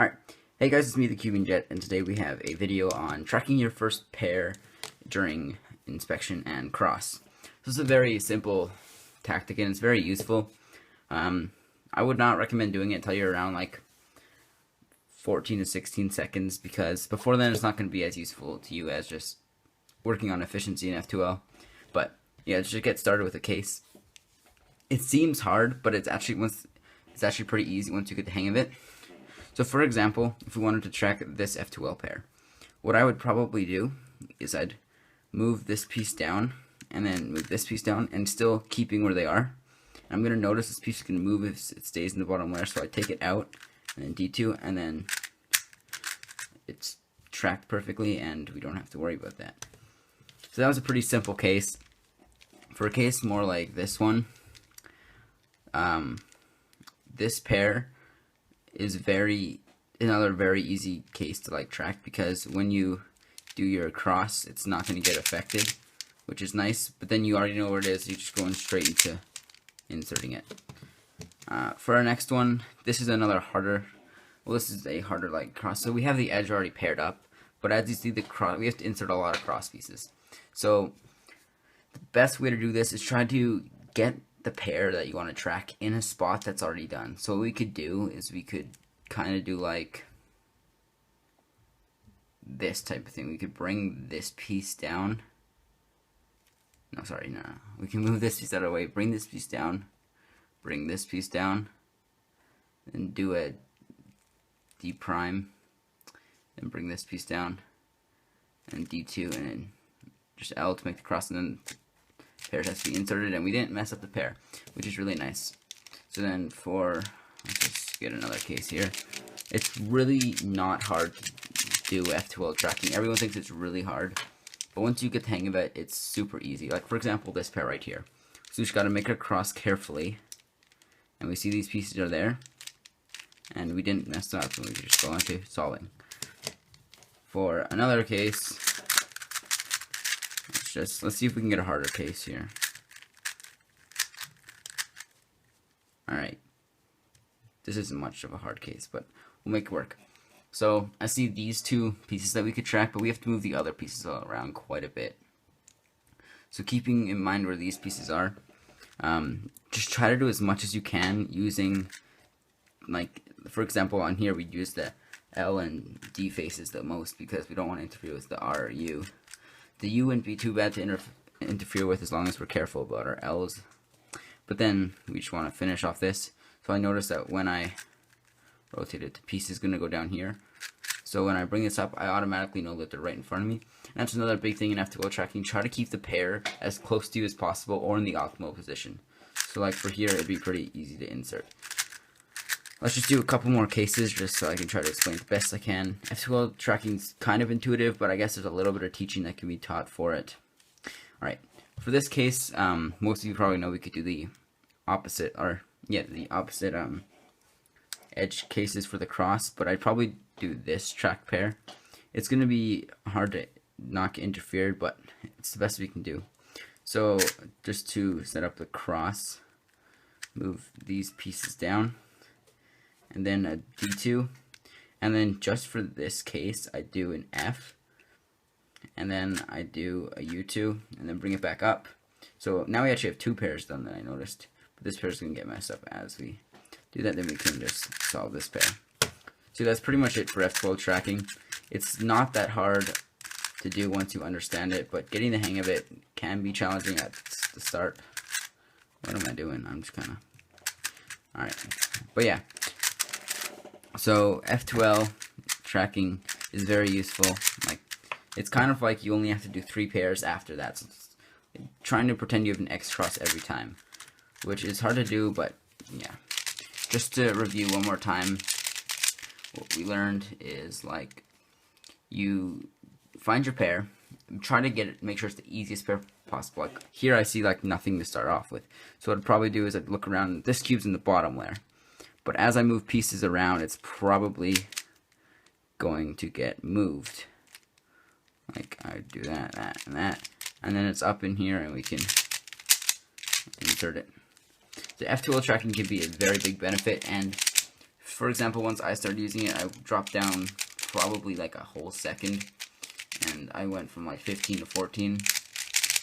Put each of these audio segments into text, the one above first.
Alright, hey guys, it's me, the Cuban Jet, and today we have a video on tracking your first pair during inspection and cross. This is a very simple tactic and it's very useful. I would not recommend doing it until you're around like 14 to 16 seconds because before then it's not going to be as useful to you as just working on efficiency in F2L. But yeah, just get started with a case. It seems hard, but it's actually pretty easy once you get the hang of it. So for example, if we wanted to track this F2L pair, what I would probably do is I'd move this piece down and then move this piece down and still keeping where they are. And I'm going to notice this piece is going to move if it stays in the bottom layer, so I take it out and then D2 and then it's tracked perfectly and we don't have to worry about that. So that was a pretty simple case. For a case more like this one, this pair is another very easy case to track because when you do your cross, it's not going to get affected, which is nice. But then you already know where it is. You're just going straight into inserting it. For our next one, this is another harder. Well, this is a harder cross. So we have the edge already paired up, but as you see the cross, we have to insert a lot of cross pieces. So the best way to do this is try to get the pair that you want to track in a spot that's already done. So what we could do is we could kind of do like this type of thing. We could bring this piece down. No, sorry, no. We can move this piece out of the way, bring this piece down, bring this piece down, and do a D prime, and bring this piece down, and D2, and then just L to make the cross, and then pair has to be inserted, and we didn't mess up the pair, which is really nice. So then let's just get another case here. It's really not hard to do F2L tracking. Everyone thinks it's really hard, but once you get the hang of it, it's super easy. Like for example, this pair right here. So we just got to make it across carefully, and we see these pieces are there, and we didn't mess up, so we can just go into solving. For another case, let's see if we can get a harder case here. Alright. This isn't much of a hard case, but we'll make it work. So I see these two pieces that we could track, but we have to move the other pieces around quite a bit. So keeping in mind where these pieces are, just try to do as much as you can using, for example, on here we'd use the L and D faces the most because we don't want to interfere with the R or U. The U wouldn't be too bad to interfere with as long as we're careful about our L's. But then we just want to finish off this. So I notice that when I rotate it, the piece is going to go down here. So when I bring this up, I automatically know that they're right in front of me. And that's another big thing in F2L tracking. Try to keep the pair as close to you as possible or in the optimal position. So like for here, it'd be pretty easy to insert. Let's just do a couple more cases just so I can try to explain it the best I can. F2L tracking's kind of intuitive, but I guess there's a little bit of teaching that can be taught for it. Alright, for this case, most of you probably know we could do the opposite, edge cases for the cross, but I'd probably do this track pair. It's going to be hard to not get interfered, but it's the best we can do. So just to set up the cross, move these pieces down, and then a D2, and then just for this case I do an F, and then I do a U2, and then bring it back up. So now we actually have two pairs done that I noticed, but this pair is going to get messed up as we do that. Then we can just solve this pair. So that's pretty much it for F2L tracking. It's not that hard to do once you understand it, but getting the hang of it can be challenging at the start. What am I doing? I'm just kind of... Alright, but yeah. So F2L tracking is very useful. It's kind of like you only have to do 3 pairs after that. So it's trying to pretend you have an X cross every time, which is hard to do, but yeah. Just to review one more time, what we learned is you find your pair, try to make sure it's the easiest pair possible. Like here I see nothing to start off with. So what I'd probably do is I'd look around. This cube's in the bottom layer. But as I move pieces around, it's probably going to get moved. I do that, and that. And then it's up in here and we can insert it. The F2L tracking can be a very big benefit, and for example, once I started using it, I dropped down probably like a whole second, and I went from like 15 to 14.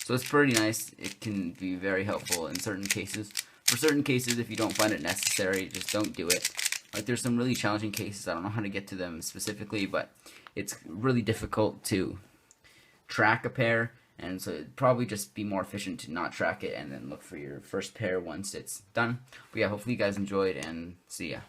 So it's pretty nice. It can be very helpful in certain cases. For certain cases, if you don't find it necessary, just don't do it. Like, there's some really challenging cases. I don't know how to get to them specifically, but it's really difficult to track a pair, and so it'd probably just be more efficient to not track it and then look for your first pair once it's done. But yeah, hopefully you guys enjoyed, and see ya.